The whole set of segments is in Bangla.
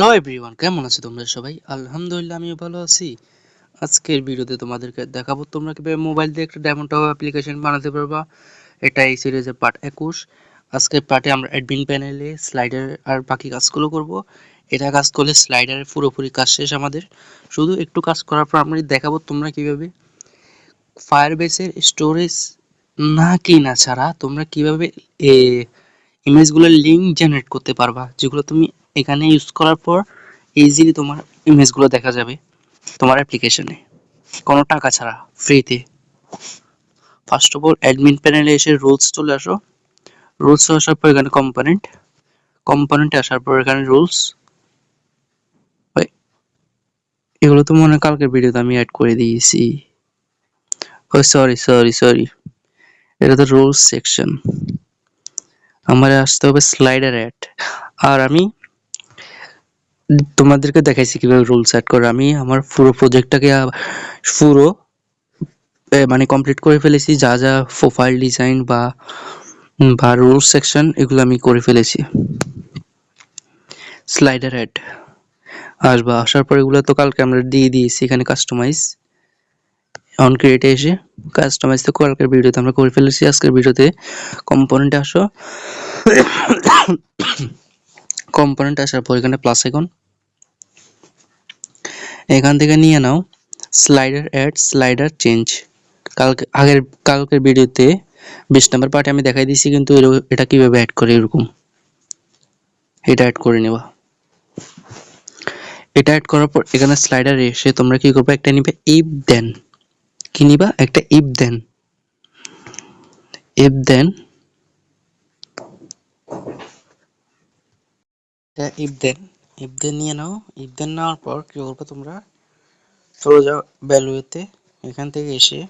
হ্যালো এভরিওয়ান, কেমন আছো তোমরা সবাই? আলহামদুলিল্লাহ আমিও ভালো আছি। আজকের ভিডিওতে তোমাদেরকে দেখাবো তোমরা কিভাবে মোবাইল দিয়ে একটা ডেমো টাও অ্যাপ্লিকেশন বানাতে পারবা। এটা এই সিরিজের পার্ট 21। আজকের পার্টে আমরা অ্যাডমিন প্যানেলে স্লাইডার আর বাকি কাজগুলো করব। এটা কাজ করলে স্লাইডারের পুরোপুরি কাজ শেষ আমাদের। শুধু একটু কাজ করার পর আমরা দেখাবো তোমরা কিভাবে ফায়ারবেসের স্টোরেজ না কিনা ছাড়া তোমরা কিভাবে ইমেজগুলোর লিঙ্ক জেনারেট করতে পারবা, যেগুলো তুমি এখানে ইউজ করার পর ইজিলি তোমার ইমেজগুলো দেখা যাবে তোমার অ্যাপ্লিকেশনে কোনো টাকা ছাড়া, ফ্রিতে। ফার্স্ট অফ অল অ্যাডমিন প্যানেলে এসে রুলস চলে আসো। রুলস আসার পর এখানে কম্পোনেন্টে আসার পর এখানে রুলস। এগুলো তো মনে হয় কালকের ভিডিওতে আমি অ্যাড করে দিয়েছি। ও সরি, এটা তো রুলস সেকশন। আমার আসতে হবে স্লাইডার অ্যাড। আর আমি তোমাদেরকে দেখাইছি কিভাবে রুলস অ্যাড করে। আমি আমার পুরো প্রজেক্টটাকে পুরো মানে কমপ্লিট করে ফেলেছি। যা যা প্রোফাইল ডিজাইন বা রুলস সেকশন এগুলো আমি করে ফেলেছি। স্লাইডার অ্যাড আসার পর এগুলো তো কালকে আমরা দিয়ে দিয়েছি। এখানে কাস্টমাইজ অন ক্রিয়েটে এসে কাস্টমাইজ তো কালকের ভিডিওতে আমরা করে ফেলেছি। আজকের ভিডিওতে কম্পোনেন্টে আসো। কম্পোনেন্টে আসার পর এখানে প্লাস আইকন, এখান থেকে নিয়ে নাও স্লাইডার অ্যাড, স্লাইডার চেঞ্জ। কালকের ভিডিওতে 20 নম্বর পার্টে আমি দেখাই দিয়েছি, কিন্তু এটা কিভাবে অ্যাড করে এরকম এটা অ্যাড করে নেবা। এটা অ্যাড করার পর এখানে স্লাইডারে এসে তোমরা কি করবে, একটা নিবে ইফ দেন। কি নিবা? একটা ইফ দেন। ইফ দেন নিয়ে নাও। ইফ দেন নেওয়ার পর কি করবে, তোমরা চলে যাও ভ্যালুতে। এখান থেকে এসে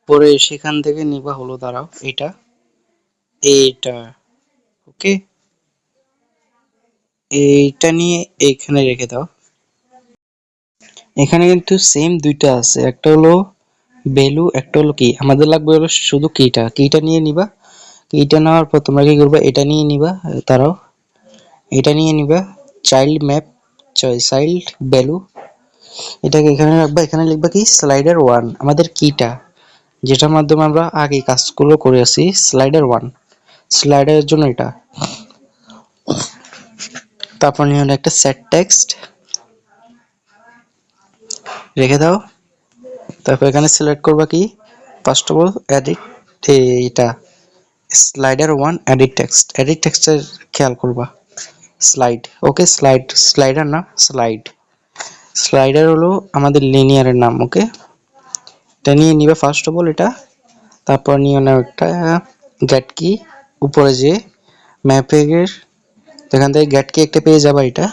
পরে সেখান থেকে নিবা হলো, দাঁড়াও, এইটা ওকে, এইটা নিয়ে এইখানে রেখে দাও। এখানে কিন্তু সেম দুইটা আছে, একটা হলো ভ্যালু, একটা হলো কি। আমাদের লাগবে হলো শুধু কিটা নিয়ে নিবা। কিটা নেওয়ার পর তোমরা কি করবে, এটা নিয়ে নিবা, তারাও এটা নিয়ে নিবা। চাইল্ড ম্যাপ, চাইল্ড ভ্যালু, এটাকে এখানে রাখবা। এখানে লিখবা কি স্লাইডার 1, আমাদের কিটা যেটার মাধ্যমে আমরা আগে কাজগুলো করে আসি। স্লাইডার 1, স্লাইডারের জন্য এটা। তারপর নিয়ে একটা সেট টেক্সট রেখে দাও। তারপর এখানে সিলেক্ট করবা কি, ফার্স্ট অফ অল এডিট, এটা স্লাইডার 1 এডিট টেক্সটের খেয়াল করবা। স্লাইড ওকে, স্লাইডার না স্লাইডার হলো আমাদের লিনিয়ারের নাম ওকে। এটা নিয়ে নিবে ফার্স্ট অফ অল এটা। তারপর নিয়ে নাও একটা গেট কি, উপরে যে ম্যাপের এখান থেকে গেট কি একটা পেয়ে যাবা। এটা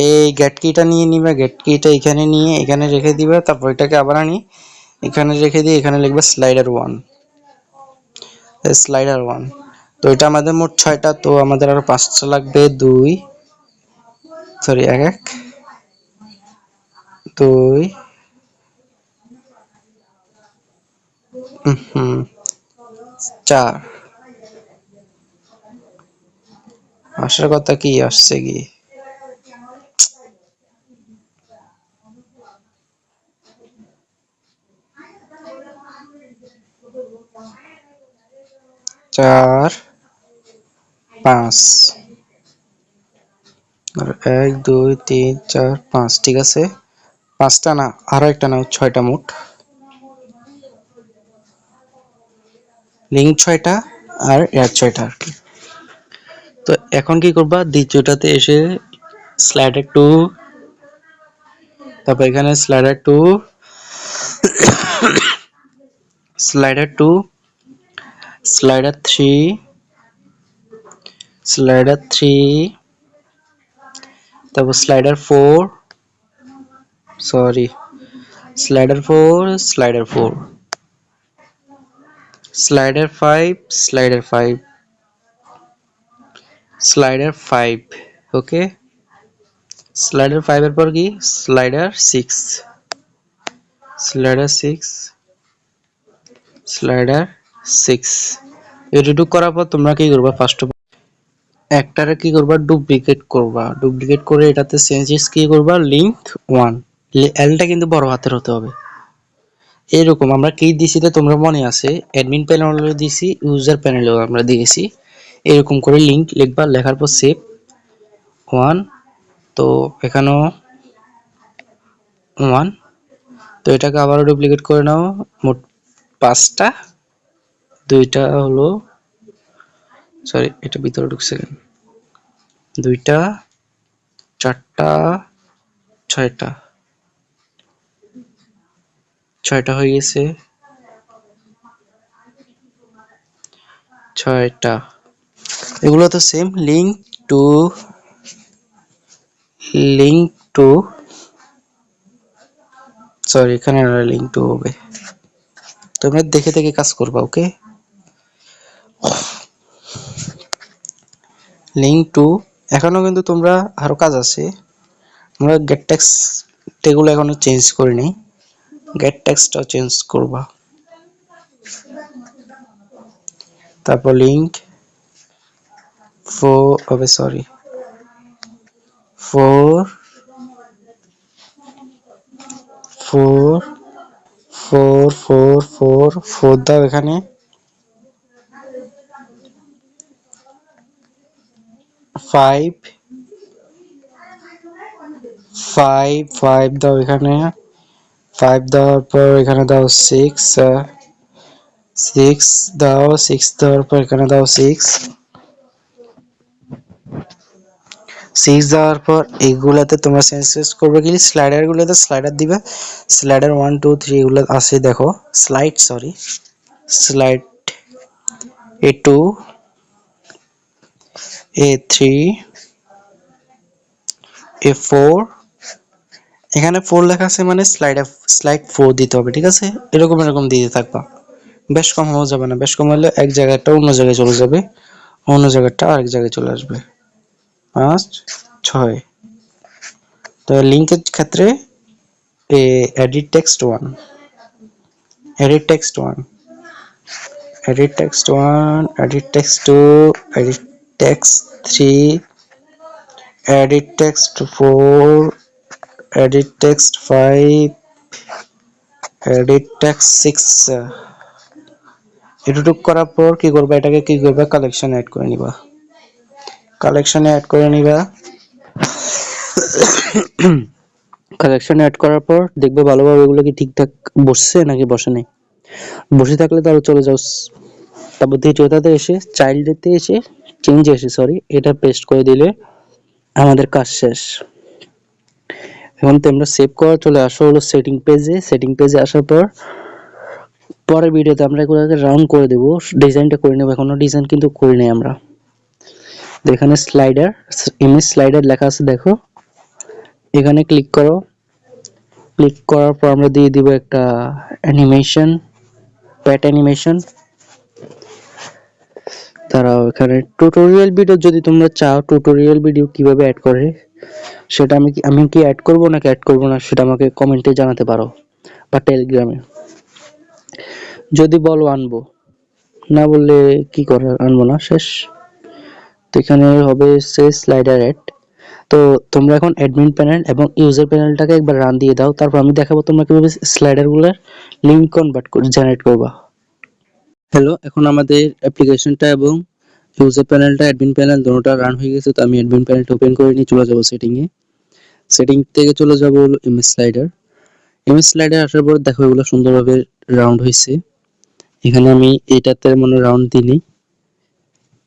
এই গেট কিটা নিয়ে নিবে। গেট কিটা এখানে নিয়ে এখানে রেখে দিবে। তারপর এটাকে আবার আনি এখানে রেখে দিয়ে এখানে লিখবে স্লাইডার 1। তো এটা আমাদের মোট 6টা, তো আমাদের আরো 5টা লাগবে। 1 2 4। আসার কথা কি, আসছে কি, 4 5 আর 1 2 3 4 5। ঠিক আছে, 5টা না, আরো একটা নাও, 6টা মোট। লিঙ্ক 6টা আর এর 6টা আর কি। তো এখন কি করবা, দ্বিতীয়টাতে এসে স্লাইডার 2, তারপর এখানে স্লাইডার 2, স্লাইডার 3, তারপর slider 4, sorry slider 4, slider 5, slider 5 ওকে। স্লাইডার 5 এর পর কি স্লাইডার 6, স্লাইডার 6, স্লাইডার 6। এটুকু করার পর তোমরা কি করবা, ফার্স্ট অফ একটারে কি করবা, ডুপ্লিকেট করবা, ডুপ্লিকেট করে এটাতে চেঞ্জেস কি করবা, লিংক ওয়ান, এলটা কিন্তু বড় হাতের হতে হবে। এরকম আমরা কি দিছি তোমরা মনে আছে, অ্যাডমিন প্যানেলে দিছি, ইউজার প্যানেলেও আমরা দিয়েছি। এরকম করে লিংক লিখবা, লেখার পর সেভ ওয়ান, তো এখানেও ওয়ান, তো এটাকে আবারও ডুপ্লিকেট করে নাও, মোট 5টা, 2টা হলো, সরি এটা ভিতরে ঢুকছে কেন, 2টা, 4টা, 6টা, 6টা হয়ে গেছে, 6টা। এগুলো তো same, two link to sorry এখানে লিঙ্ক টু হবে, তোমরা দেখে দেখে কাজ করবা, ওকে। লিঙ্ক টু, এখনো কিন্তু তোমরা আরো কাজ আছে, আমরা গেট টেক্সট এগুলো এখনো চেঞ্জ করিনি, গেট টেক্সটটাও চেঞ্জ করবা। তারপর লিঙ্ক ফোর হবে, sorry four four four four four four দাও এখানে, 5 5 5 দাও এখানে, 5 দেওয়ার পর এখানে দাও 6, 6 দাও, 6 দেওয়ার পর এখানে দাও 6, 6 দেওয়ার পর এইগুলাতে তোমরা চেঞ্জ করবে কি, স্লাইডার গুলোতে স্লাইডার দিবে, স্লাইডার 1 2 3 এগুলো আছে দেখো, slide sorry slide A2 A3 A4, এখানে 4 লেখা আছে মানে স্লাইড 4 দিতে হবে, ঠিক আছে। এরকম এরকম দিতে থাকবা, বেশ কম হওয়া যাবে না, বেশ কম হলে এক জায়গাটা অন্য জায়গায় চলে যাবে, অন্য জায়গাটা আরেক জায়গায় চলে আসবে। 5 6, তো লিংকের ক্ষেত্রে edit text 1, edit text 1, edit text 1, edit text 2, edit text 3, edit text 4, edit text 5, edit text 6। এটুটুক করার পর কি করবা, এটাকে কি করবা, কালেকশনে অ্যাড করে নিবা, কালেকশনে অ্যাড করে নিবা। কালেকশনে অ্যাড করার পর দেখবে ভালোভাবে এগুলো কি ঠিকঠাক বসছে নাকি বসে নাই, বসে থাকলে তাহলে চলে যাও, তারপর দ্বিতীয়টাতে এসে চাইল্ডেতে এসে চেঞ্জে এসে সরি এটা পেস্ট করে দিলে আমাদের কাজ শেষ। এখন তোমরা সেভ করা চলে আসো হলো সেটিং পেজে, সেটিং পেজে আসার পর পরের ভিডিওতে আমরা এগুলোকে রাউন্ড করে দেব, ডিজাইনটা করে নেব, এখনো ডিজাইন কিন্তু করি নাই আমরা। এখানে স্লাইডার, ইমেজ স্লাইডার লেখা আছে দেখো, এখানে ক্লিক করো, ক্লিক করার পর আমরা দিয়ে দিব একটা অ্যানিমেশন, প্যাট অ্যানিমেশন। তারাও এখানে টিউটোরিয়াল ভিডিও যদি তোমরা চাও, টিউটোরিয়াল ভিডিও কিভাবে অ্যাড করে সেটা আমি কি অ্যাড করব নাকি অ্যাড করব না সেটা আমাকে কমেন্টে জানাতে পারো বা টেলিগ্রামে, যদি বলো আনবো, না বললে কি করার, আনবো না, শেষ। তো এখানে হবে সে স্লাইডার অ্যাড, তো তোমরা এখন অ্যাডমিন প্যানেল এবং ইউজার প্যানেলটাকে একবার রান দিয়ে দাও, তারপর আমি দেখাবো তোমরা কিভাবে স্লাইডারগুলোর লিংক কনভার্ট করে জেনারেট করবা। হ্যালো, এখন আমাদের অ্যাপ্লিকেশনটা এবং ইউজার প্যানেলটা, অ্যাডমিন প্যানেল দুটোটা রান হয়ে গেছে, তো আমি অ্যাডমিন প্যানেলটা ওপেন করে নিয়ে চলে যাব সেটিংয়ে, সেটিং থেকে চলে যাব হলো ইমেজ স্লাইডার, ইমেজ স্লাইডার আসার পর দেখো এগুলো সুন্দরভাবে রাউন্ড হয়েছে। এখানে আমি এটাতে মনে রাউন্ড দিই,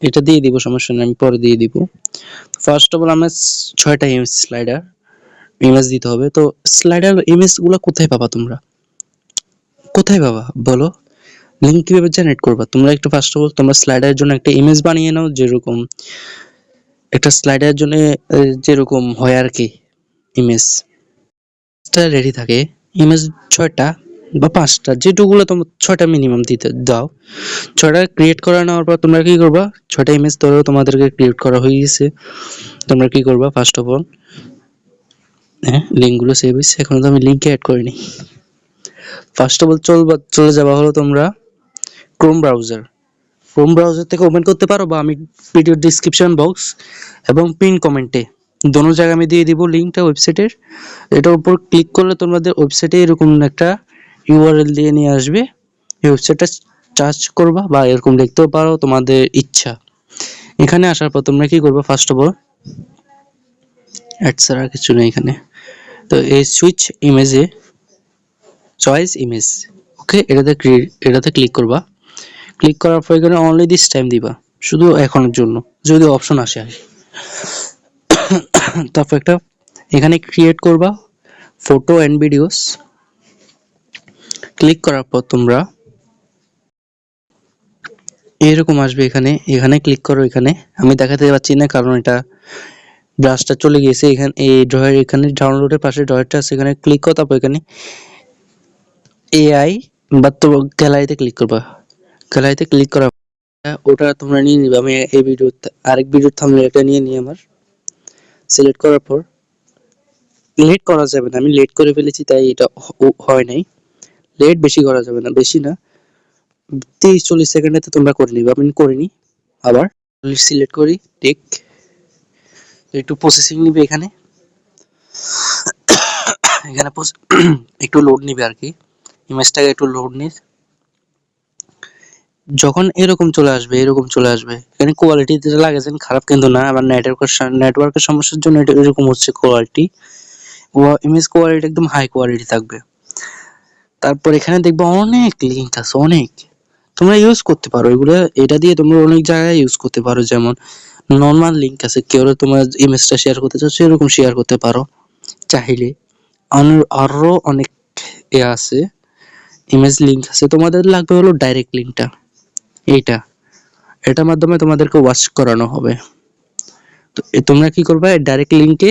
এটা দিয়ে দিব, সমস্যা নেই, আমি পরে দিয়ে দিব। ফার্স্ট অফ অল আমরা 6টা ইমেজ স্লাইডার ইমেজ দিতে হবে, তো স্লাইডার ইমেজগুলো কোথায় পাবা তোমরা, কোথায় পাবা বলো, লিংক কিভাবে জেনারেট করবা তোমরা, একটু ফার্স্ট অফ অল তোমরা স্লাইডারের জন্য একটা ইমেজ বানিয়ে নাও, যেরকম একটা স্লাইডারের জন্য যেরকম হয় আর কি, ইমেজটা রেডি থাকে, ইমেজ 6টা বা 5টা যেটুকুলো তোমরা 6টা মিনিমাম দিতে দাও, 6টা ক্রিয়েট করে নেওয়ার পর তোমরা কি করবা, 6টা ইমেজ ধরো তোমাদেরকে ক্রিয়েট করা হয়ে গেছে, তোমরা কি করবা ফার্স্ট অফ অল, হ্যাঁ লিঙ্কগুলো সেভ হয়েছে, এখন তো আমি লিঙ্কে অ্যাড করিনি, ফার্স্ট অফ অল চলে যাবা হলো তোমরা ক্রোম ব্রাউজার, ক্রোম ব্রাউজার থেকে ওপেন করতে পারো, বা আমি ভিডিও ডিসক্রিপশন বক্স এবং পিন কমেন্টে দোনো জায়গায় আমি দিয়ে দিব লিঙ্কটা ওয়েবসাইটের। এটার উপর ক্লিক করলে তোমাদের ওয়েবসাইটে এরকম একটা ইউআরএল দিয়ে নিয়ে আসবে। এই ওয়েবসাইটটা সার্চ করবা বা এরকম দেখতেও পারো, তোমাদের ইচ্ছা। এখানে আসার পর তোমরা কি করবে, ফার্স্ট অফ অল অ্যাড ছাড়া কিছু নেই এখানে। তো এই সুইচ ইমেজে চয়েস ইমেজ, ওকে, এটাতে ক্লিক করবা। ক্লিক করার পর এখানে অনলি দিস টাইম দিবা, শুধু এখনের জন্য, যদি অপশন আসে আর কি। তারপর একটা এখানে ক্রিয়েট করবা ফটো এন্ড ভিডিওস। ক্লিক করার পর তোমরা এরকম আসবে, এখানে ক্লিক করো। এখানে আমি দেখাতে পাচ্ছি না কারণ এটা ব্রাশটা চলে গিয়েছে। এখানে এই ড্রয়ার, এখানে ডাউনলোডের পাশে ড্রয়ারটা আছে, এখানে ক্লিক করো। তারপর এখানে এআই বা তো গ্যালারিতে ক্লিক করবা। গ্যালারিতে ক্লিক করার ওটা তোমরা নিয়ে নিবে। আমি এই ভিডিও আরেক ভিডিওর থাম্বনেল একটা নিয়ে নিই। আমার সিলেক্ট করার পর লেট করা যাবে না, আমি লেট করে ফেলেছি তাই এটা হয় নাই। লেট বেশি করা যাবে না, বেশি না, 30-40 সেকেন্ডে তোমরা করে নিবে। আমি করিনি, আবার সিলেক্ট করি, টেক একটু প্রসেসিং নিবে। এখানে এখানে একটু লোড নিবে আর কি, ইমেজটাকে একটু লোড নিয়ে যখন এরকম চলে আসবে, এখানে কোয়ালিটি যেটা লাগেছেন খারাপ কিন্তু না, আবার নেটওয়ার্কের সমস্যার জন্য এটা এরকম হচ্ছে কোয়ালিটি। ইমেজ কোয়ালিটি একদম হাই কোয়ালিটি থাকবে। তারপর এখানে দেখবে অনেক লিঙ্ক আছে, অনেক তোমরা ইউজ করতে পারো এগুলো। এটা দিয়ে তোমরা অনেক জায়গায় ইউজ করতে পারো, যেমন নর্মাল লিঙ্ক আছে, কেউ তোমার ইমেজটা শেয়ার করতে চাচ্ছ এরকম শেয়ার করতে পারো চাইলে। আরো অনেক আছে, ইমেজ লিঙ্ক আছে। তোমাদের লাগবে হলো ডাইরেক্ট লিঙ্কটা, এটার মাধ্যমে তোমাদেরকে ওয়াচ করানো হবে। তো তোমরা কি করবে, ডাইরেক্ট লিঙ্কে,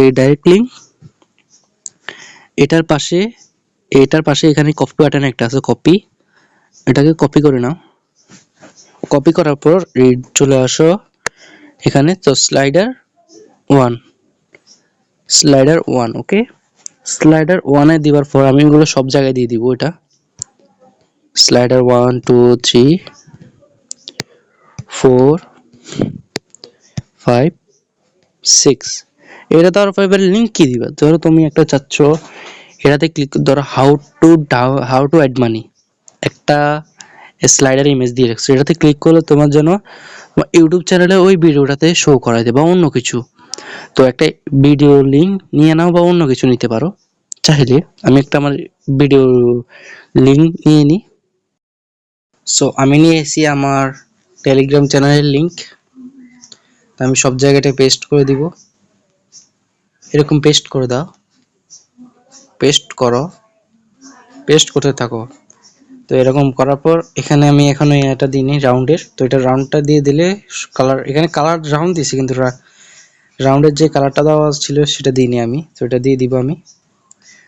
এই ডাইরেক্ট লিঙ্ক এটার পাশে এখানে কপি বাটন একটা আছে, কপি, এটাকে কপি করে নাও। কপি করার পর চলে আসো এখানে, তো স্লাইডার ওয়ান, ওকে, স্লাইডার ওয়ানে দিবার পর আমি এগুলো সব জায়গায় দিয়ে দিব। এটা স্লাইডার 1 2 3 4 5 6, এটা দেওয়ার পর এবার লিঙ্ক কি দিবা। ধরো তুমি একটা চাচ্ছ, এটাতে ক্লিক, ধরো হাউ টু অ্যাড মানি, একটা স্লাইডার ইমেজ দিয়ে রাখছো, এটাতে ক্লিক করলে তোমার জন্য ইউটিউব চ্যানেলে ওই ভিডিওটাতে শো করাই দেবে, বা অন্য কিছু। তো একটা ভিডিও লিঙ্ক নিয়ে নাও, বা অন্য কিছু নিতে পারো চাইলে। আমি একটা আমার ভিডিও লিঙ্ক নিয়ে নিই। সো আমি নিয়ে এসেছি আমার টেলিগ্রাম চ্যানেলের লিঙ্ক। আমি সব জায়গাটায় পেস্ট করে দিব, এরকম পেস্ট করে দাও, পেস্ট করতে থাকো। তো এরকম করার পর এখানে আমি এখনো এটা দিইনি রাউন্ডের, তো এটা রাউন্ডটা দিয়ে দিলে কালার, এখানে কালার রাউন্ড দিয়েছি কিন্তু রাউন্ডের যে কালারটা দেওয়া ছিল সেটা দিইনি আমি, তো এটা দিয়ে দিব আমি।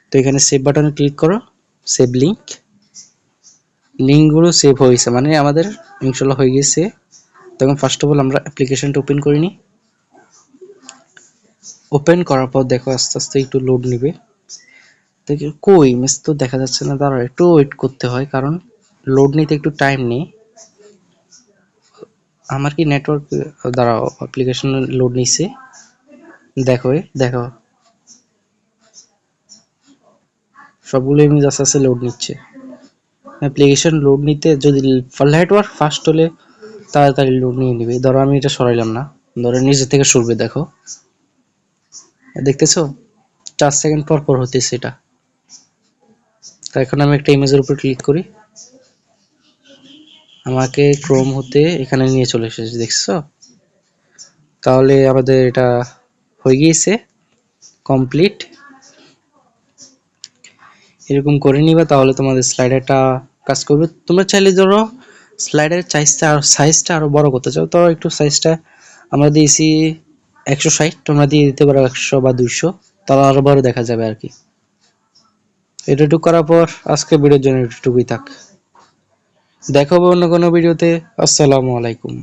তো এখানে সেভ বাটনে ক্লিক করো, সেভ লিঙ্কগুলো সেভ হয়েছে, মানে আমাদের ইনশাল্লাহ হয়ে গেছে। তখন ফার্স্ট অফ অল আমরা অ্যাপ্লিকেশনটা ওপেন করে নিই। ওপেন করার পর দেখো আস্তে আস্তে একটু লোড নেবে। দেখি কই ইমেজ তো দেখা যাচ্ছে না, দাঁড়াও একটু ওয়েট করতে হয়, কারণ লোড নিতে একটু টাইম নেই। আমার কি নেটওয়ার্ক, দাঁড়াও, অ্যাপ্লিকেশন লোড নিছে, দেখো সবগুলো ইমেজ আস্তে আস্তে লোড নিচ্ছে। অ্যাপ্লিকেশন লোড নিতে যদি নেটওয়ার্ক ফাস্ট হলে তাড়াতাড়ি লোড নিয়ে নেবে। ধরো আমি এটা সরাইলাম না, ধরো নিজে থেকে সরবে, দেখো, দেখতেছো 4 সেকেন্ড পর পর হতেছে এটা। তো এখন আমি একটা ইমেজের উপর ক্লিক করি, আমাকে ক্রোম হতে এখানে নিয়ে চলে এসেছে, দেখছো? তাহলে আমাদের এটা হয়ে গিয়েছে কমপ্লিট। এরকম করে নিবা, তাহলে তোমাদের স্লাইডারটা কাজ করবে। তোমরা চাইলে ধরো স্লাইডারের সাইজটা আরো বড় করতে চাও, তো একটু সাইজটা আমরা দিয়েছি 160, তোমরা দিয়ে দিতে পারো 100 বা 200, তাহলে আরো বড় দেখা যাবে আর কি। এটুকু করার পর আজকে ভিডিওর জন্য এটুকুই থাক, দেখা হবে অন্য কোনো ভিডিওতে। আসসালামু আলাইকুম।